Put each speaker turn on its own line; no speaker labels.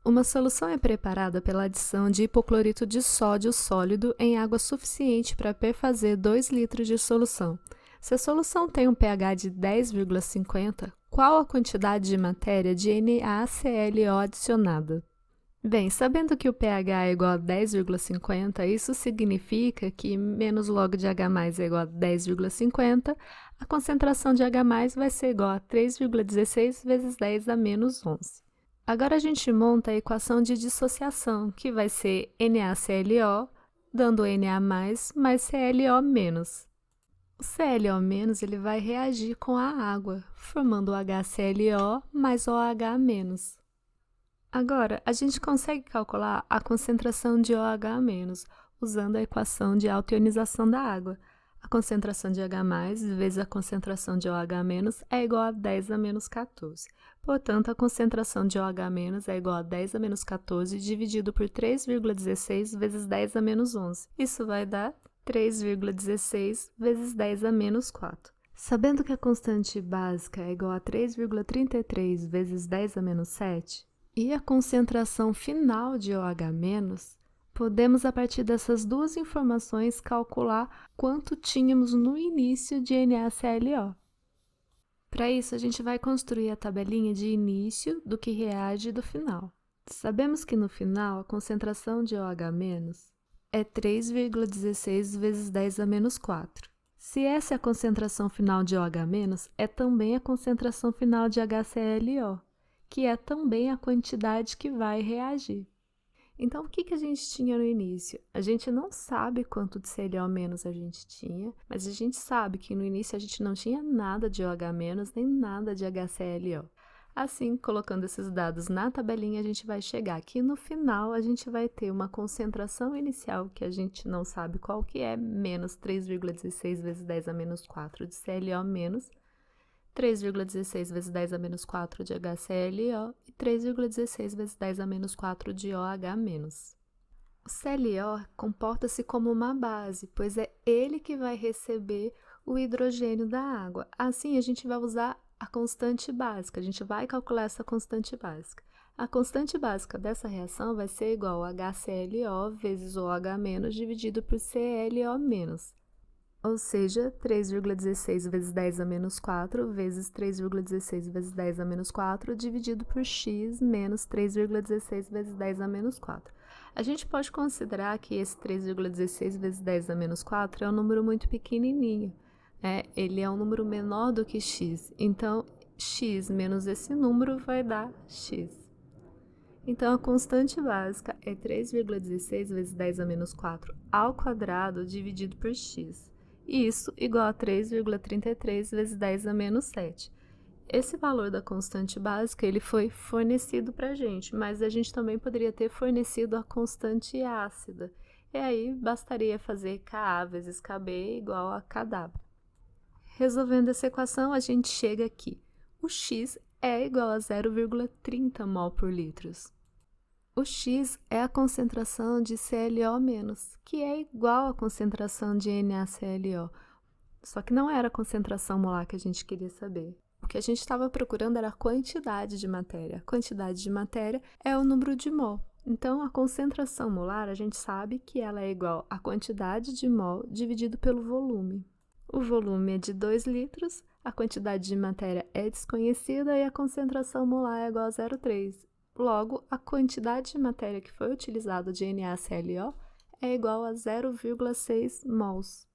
Uma solução é preparada pela adição de hipoclorito de sódio sólido em água suficiente para perfazer 2 litros de solução. Se a solução tem um pH de 10,50, qual a quantidade de matéria de NaClO adicionada? Bem, sabendo que o pH é igual a 10,50, isso significa que menos log de H+ é igual a 10,50, a concentração de H+ vai ser igual a 3,16 vezes 10 a menos 11. Agora a gente monta a equação de dissociação, que vai ser NaClO, dando Na+, mais ClO-. O ClO- ele vai reagir com a água, formando o HClO mais OH-. Agora, a gente consegue calcular a concentração de OH- usando a equação de autoionização da água. A concentração de H+ vezes a concentração de OH- é igual a 10 a menos 14. Portanto, a concentração de OH- é igual a 10 a menos 14 dividido por 3,16 vezes 10 a menos 11. Isso vai dar 3,16 vezes 10 a menos 4. Sabendo que a constante básica é igual a 3,33 vezes 10 a menos 7, e a concentração final de OH-, podemos, a partir dessas duas informações, calcular quanto tínhamos no início de NaClO. Para isso, a gente vai construir a tabelinha de início do que reage do final. Sabemos que no final, a concentração de OH- é 3,16 vezes 10 a menos 4. Se essa é a concentração final de OH-, é também a concentração final de HClO, que é também a quantidade que vai reagir. Então, o que a gente tinha no início? A gente não sabe quanto de ClO- a gente tinha, mas a gente sabe que no início a gente não tinha nada de OH- nem nada de HClO. Assim, colocando esses dados na tabelinha, a gente vai chegar que no final a gente vai ter uma concentração inicial, que a gente não sabe qual que é, menos 3,16 vezes 10 a menos 4 de ClO-, 3,16 vezes 10 a menos 4 de HClO e 3,16 vezes 10 a menos 4 de OH-. O ClO comporta-se como uma base, pois é ele que vai receber o hidrogênio da água. Assim, a gente vai usar a constante básica, a gente vai calcular essa constante básica. A constante básica dessa reação vai ser igual a HClO vezes OH- dividido por ClO-. Ou seja, 3,16 vezes 10 a menos 4 vezes 3,16 vezes 10 a menos 4 dividido por x menos 3,16 vezes 10 a menos 4. A gente pode considerar que esse 3,16 vezes 10 a menos 4 é um número muito pequenininho, né? Ele é um número menor do que x, então x menos esse número vai dar x. Então, a constante básica é 3,16 vezes 10 a menos 4 ao quadrado dividido por x. Isso igual a 3,33 vezes 10 a menos 7. Esse valor da constante básica ele foi fornecido para a gente, mas a gente também poderia ter fornecido a constante ácida. E aí, bastaria fazer Ka vezes Kb igual a Kw. Resolvendo essa equação, a gente chega aqui. O x é igual a 0,30 mol por litro. O x é a concentração de ClO-, que é igual à concentração de NaClO, só que não era a concentração molar que a gente queria saber. O que a gente estava procurando era a quantidade de matéria. A quantidade de matéria é o número de mol. Então, a concentração molar, a gente sabe que ela é igual à quantidade de mol dividido pelo volume. O volume é de 2 litros, a quantidade de matéria é desconhecida e a concentração molar é igual a 0,3. Logo, a quantidade de matéria que foi utilizada de NaClO é igual a 0,6 mols.